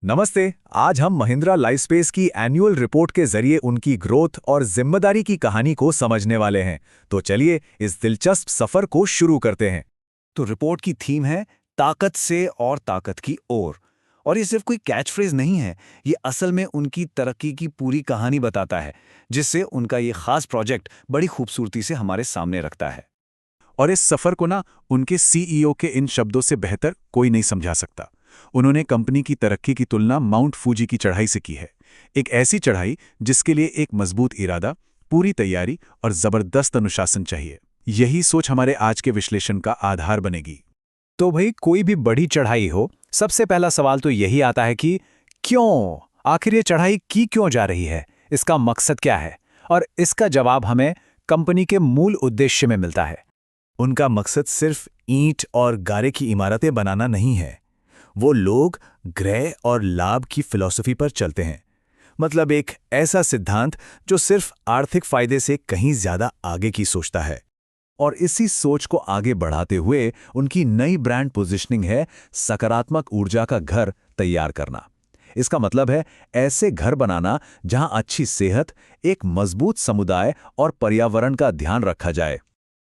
नमस्ते। आज हम महिंद्रा लाइफस्पेस की एनुअल रिपोर्ट के जरिए उनकी ग्रोथ और जिम्मेदारी की कहानी को समझने वाले हैं। तो चलिए इस दिलचस्प सफर को शुरू करते हैं। तो रिपोर्ट की थीम है ताकत से और ताकत की ओर। और ये सिर्फ कोई कैच फ्रेज नहीं है, ये असल में उनकी तरक्की की पूरी कहानी बताता है, जिससे उनका ये खास प्रोजेक्ट बड़ी खूबसूरती से हमारे सामने रखता है। और इस सफर को ना उनके सीईओ के इन शब्दों से बेहतर कोई नहीं समझा सकता। उन्होंने कंपनी की तरक्की की तुलना माउंट फूजी की चढ़ाई से की है। एक ऐसी चढ़ाई जिसके लिए एक मजबूत इरादा, पूरी तैयारी और जबरदस्त अनुशासन चाहिए। यही सोच हमारे आज के विश्लेषण का आधार बनेगी। तो भाई, कोई भी बड़ी चढ़ाई हो, सबसे पहला सवाल तो यही आता है कि क्यों? आखिर ये चढ़ाई की क्यों जा रही है? इसका मकसद क्या है? और इसका जवाब हमें कंपनी के मूल उद्देश्य में मिलता है। उनका मकसद सिर्फ ईंट और गारे की इमारतें बनाना नहीं है। वो लोग ग्रह और लाभ की फिलॉसफी पर चलते हैं। मतलब एक ऐसा सिद्धांत जो सिर्फ आर्थिक फायदे से कहीं ज्यादा आगे की सोचता है। और इसी सोच को आगे बढ़ाते हुए उनकी नई ब्रांड पोजीशनिंग है सकारात्मक ऊर्जा का घर तैयार करना। इसका मतलब है ऐसे घर बनाना जहां अच्छी सेहत, एक मजबूत समुदाय और पर्यावरण का ध्यान रखा जाए।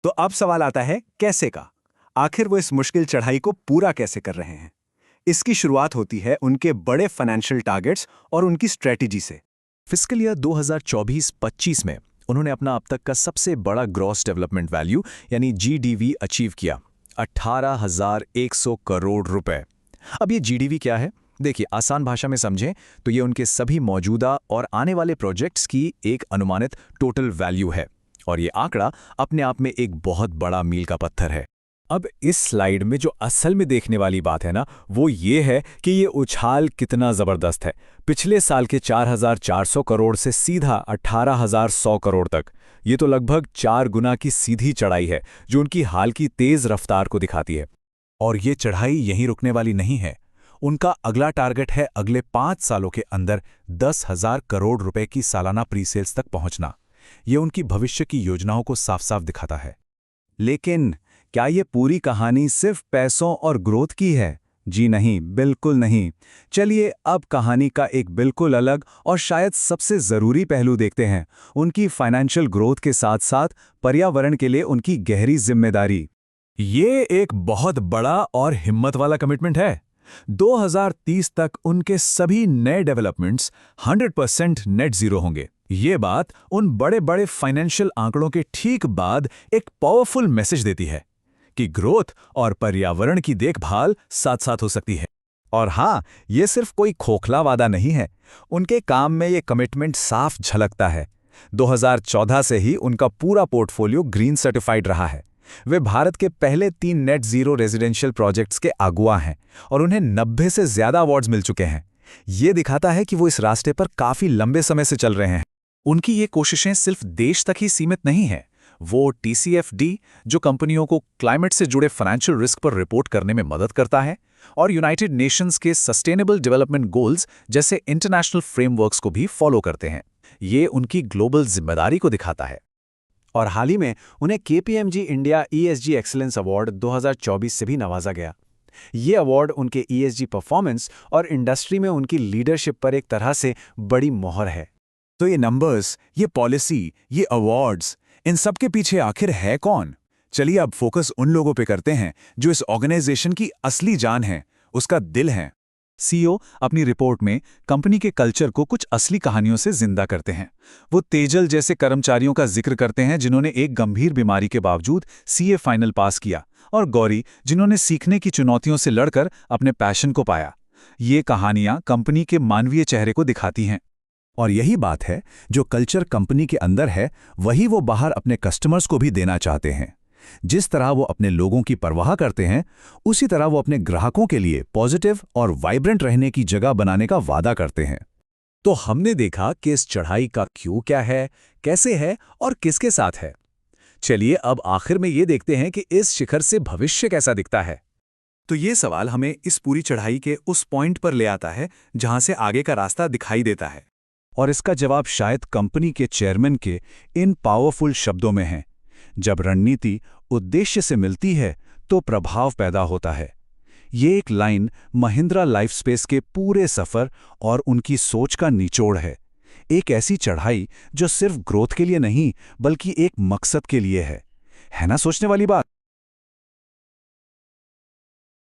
तो अब सवाल आता है कैसे का? आखिर वो इस मुश्किल चढ़ाई को पूरा कैसे कर रहे हैं? इसकी शुरुआत होती है उनके बड़े फाइनेंशियल टारगेट्स और उनकी स्ट्रेटेजी से। फिस्कल ईयर 2024-25 में उन्होंने अपना अब तक का सबसे बड़ा ग्रॉस डेवलपमेंट वैल्यू यानी जीडीवी अचीव किया, 18,100 करोड़ रुपए। अब ये जीडीवी क्या है? देखिए, आसान भाषा में समझें तो ये उनके सभी मौजूदा और आने वाले प्रोजेक्ट्स की एक अनुमानित टोटल वैल्यू है। और ये आंकड़ा अपने आप में एक बहुत बड़ा मील का पत्थर है। अब इस स्लाइड में जो असल में देखने वाली बात है ना, वो ये है कि ये उछाल कितना जबरदस्त है। पिछले साल के 4,400 करोड़ से सीधा 18,100 करोड़ तक। ये तो लगभग 4 गुना की सीधी चढ़ाई है, जो उनकी हाल की तेज रफ्तार को दिखाती है। और ये चढ़ाई यहीं रुकने वाली नहीं है। उनका अगला टारगेट है अगले 5 सालों के अंदर 10,000 करोड़ रुपए की सालाना प्रीसेल्स तक पहुंचना। ये उनकी भविष्य की योजनाओं को साफ साफ दिखाता है। लेकिन क्या ये पूरी कहानी सिर्फ पैसों और ग्रोथ की है? जी नहीं, बिल्कुल नहीं। चलिए अब कहानी का एक बिल्कुल अलग और शायद सबसे जरूरी पहलू देखते हैं, उनकी फाइनेंशियल ग्रोथ के साथ साथ पर्यावरण के लिए उनकी गहरी जिम्मेदारी। ये एक बहुत बड़ा और हिम्मत वाला कमिटमेंट है। 2030 तक उनके सभी नए डेवलपमेंट्स 100% नेट जीरो होंगे। ये बात उन बड़े बड़े फाइनेंशियल आंकड़ों के ठीक बाद एक पावरफुल मैसेज देती है कि ग्रोथ और पर्यावरण की देखभाल साथ साथ हो सकती है। और हाँ, ये सिर्फ कोई खोखला वादा नहीं है। उनके काम में ये कमिटमेंट साफ झलकता है। 2014 से ही उनका पूरा पोर्टफोलियो ग्रीन सर्टिफाइड रहा है। वे भारत के पहले 3 नेट जीरो रेजिडेंशियल प्रोजेक्ट्स के अगुवा हैं और उन्हें 90 से ज्यादा अवार्ड्स मिल चुके हैं। ये दिखाता है कि वो इस रास्ते पर काफी लंबे समय से चल रहे हैं। उनकी ये कोशिशें सिर्फ देश तक ही सीमित नहीं हैं। वो TCFD, जो कंपनियों को क्लाइमेट से जुड़े फाइनेंशियल रिस्क पर रिपोर्ट करने में मदद करता है, और यूनाइटेड नेशंस के सस्टेनेबल डेवलपमेंट गोल्स जैसे इंटरनेशनल फ्रेमवर्क्स को भी फॉलो करते हैं। ये उनकी ग्लोबल जिम्मेदारी को दिखाता है। और हाल ही में उन्हें KPMG India ESG excellence award 2024 से भी नवाजा गया। ये अवार्ड उनके ESG परफॉर्मेंस और इंडस्ट्री में उनकी लीडरशिप पर एक तरह से बड़ी मोहर है। तो ये नंबर्स, ये पॉलिसी, ये अवार्ड्स, इन सब के पीछे आखिर है कौन? चलिए अब फोकस उन लोगों पे करते हैं जो इस ऑर्गेनाइजेशन की असली जान है, उसका दिल है। CEO अपनी रिपोर्ट में कंपनी के कल्चर को कुछ असली कहानियों से जिंदा करते हैं। वो तेजल जैसे कर्मचारियों का जिक्र करते हैं जिन्होंने एक गंभीर बीमारी के बावजूद CA फाइनल पास किया, और गौरी जिन्होंने सीखने की चुनौतियों से लड़कर अपने पैशन को पाया। ये कहानियां कंपनी के मानवीय चेहरे को दिखाती हैं। और यही बात है, जो कल्चर कंपनी के अंदर है वही वो बाहर अपने कस्टमर्स को भी देना चाहते हैं। जिस तरह वो अपने लोगों की परवाह करते हैं, उसी तरह वो अपने ग्राहकों के लिए पॉजिटिव और वाइब्रेंट रहने की जगह बनाने का वादा करते हैं। तो हमने देखा कि इस चढ़ाई का क्यों क्या है, कैसे है और किसके साथ है। चलिए अब आखिर में ये देखते हैं कि इस शिखर से भविष्य कैसा दिखता है। तो ये सवाल हमें इस पूरी चढ़ाई के उस पॉइंट पर ले आता है जहां से आगे का रास्ता दिखाई देता है। और इसका जवाब शायद कंपनी के चेयरमैन के इन पावरफुल शब्दों में है, जब रणनीति उद्देश्य से मिलती है तो प्रभाव पैदा होता है। ये एक लाइन महिंद्रा लाइफस्पेस के पूरे सफ़र और उनकी सोच का निचोड़ है। एक ऐसी चढ़ाई जो सिर्फ ग्रोथ के लिए नहीं बल्कि एक मकसद के लिए है ना सोचने वाली बात।